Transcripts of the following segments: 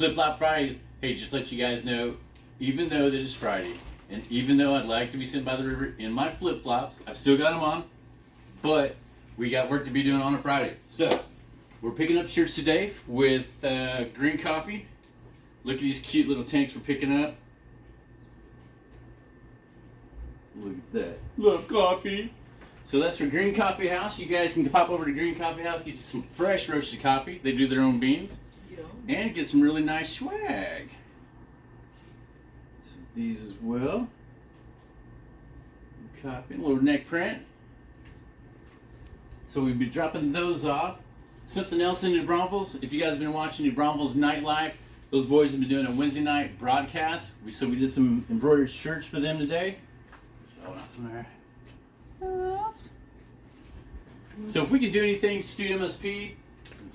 Flip Flop Fridays. Hey, just let you guys know, even though that it's Friday, and even though I'd like to be sitting by the river in my flip flops, I've still got them on, but we got work to be doing on a Friday. So, we're picking up shirts today with Gruene Coffee. Look at these cute little tanks we're picking up. Look at that. Love coffee. So that's for Gruene Coffee Haus. You guys can pop over to Gruene Coffee Haus, get you some fresh roasted coffee. They do their own beans. Yeah. And get some really nice swag. So these as well. Copy, a little neck print. So we'll be dropping those off. Something else in New Braunfels. If you guys have been watching Braunfles Nightlife, those boys have been doing a Wednesday night broadcast. So we did some embroidered shirts for them today. Oh, that's in there. So if we can do anything, Studio MSP,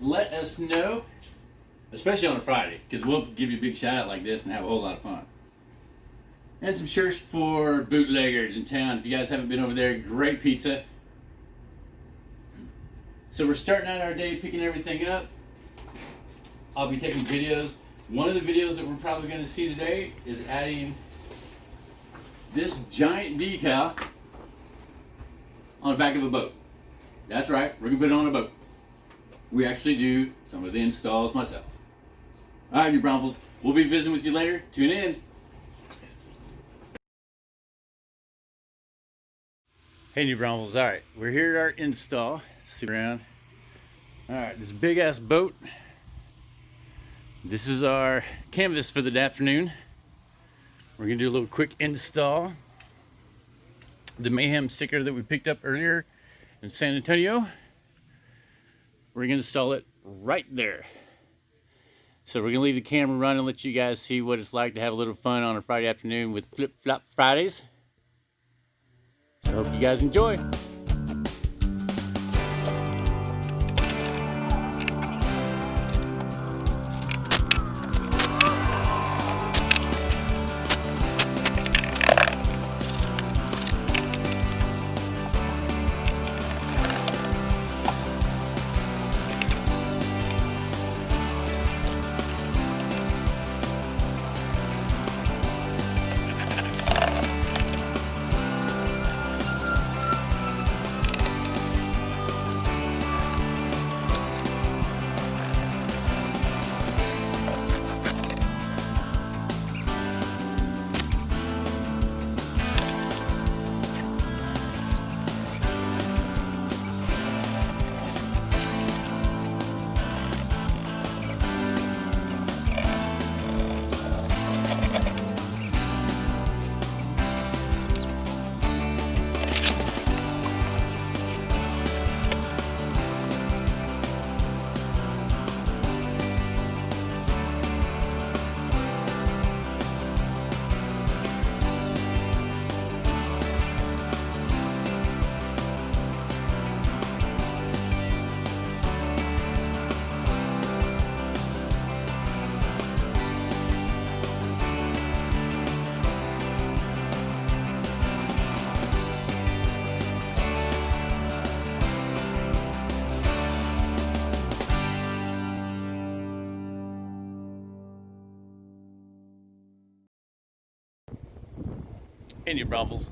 let us know, especially on a Friday, because we'll give you a big shout out like this and have a whole lot of fun. And some shirts for Bootleggers in town. If you guys haven't been over there, great pizza. So we're starting out our day picking everything up. I'll be taking videos. One of the videos that we're probably going to see today is adding this giant decal on the back of a boat. That's right, we're going to put it on a boat. We actually do some of the installs myself. All right, New Braunfels, we'll be visiting with you later. Tune in. Hey, New Braunfels. All right, we're here at our install. See around. All right, this big ass boat. This is our canvas for the afternoon. We're gonna do a little quick install. The Mayhem sticker that we picked up earlier in San Antonio, we're gonna install it right there. So we're gonna leave the camera running and let you guys see what it's like to have a little fun on a Friday afternoon with Flip Flop Fridays. So I hope you guys enjoy. Hey, New Braunfels.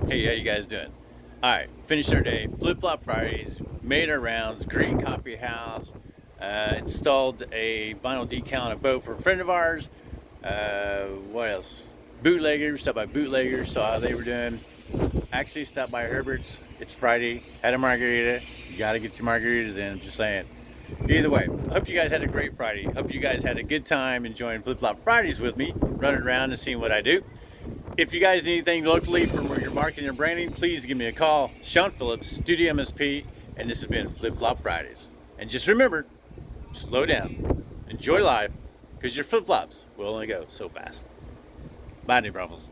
Hey, how you guys doing? All right, finished our day. Flip Flop Fridays, made our rounds. Gruene Coffee Haus, installed a vinyl decal on a boat for a friend of ours. What else? Bootleggers, stopped by Bootleggers, saw how they were doing. Actually stopped by Herbert's. It's Friday, had a margarita. You gotta get your margaritas in, I'm just saying. Either way, I hope you guys had a great Friday. Hope you guys had a good time enjoying Flip Flop Fridays with me, running around and seeing what I do. If you guys need anything locally for your marketing and branding, please give me a call. Sean Phillips, Studio MSP, and this has been Flip Flop Fridays. And just remember, slow down, enjoy life, because your flip flops will only go so fast. Bye, New Braunfels.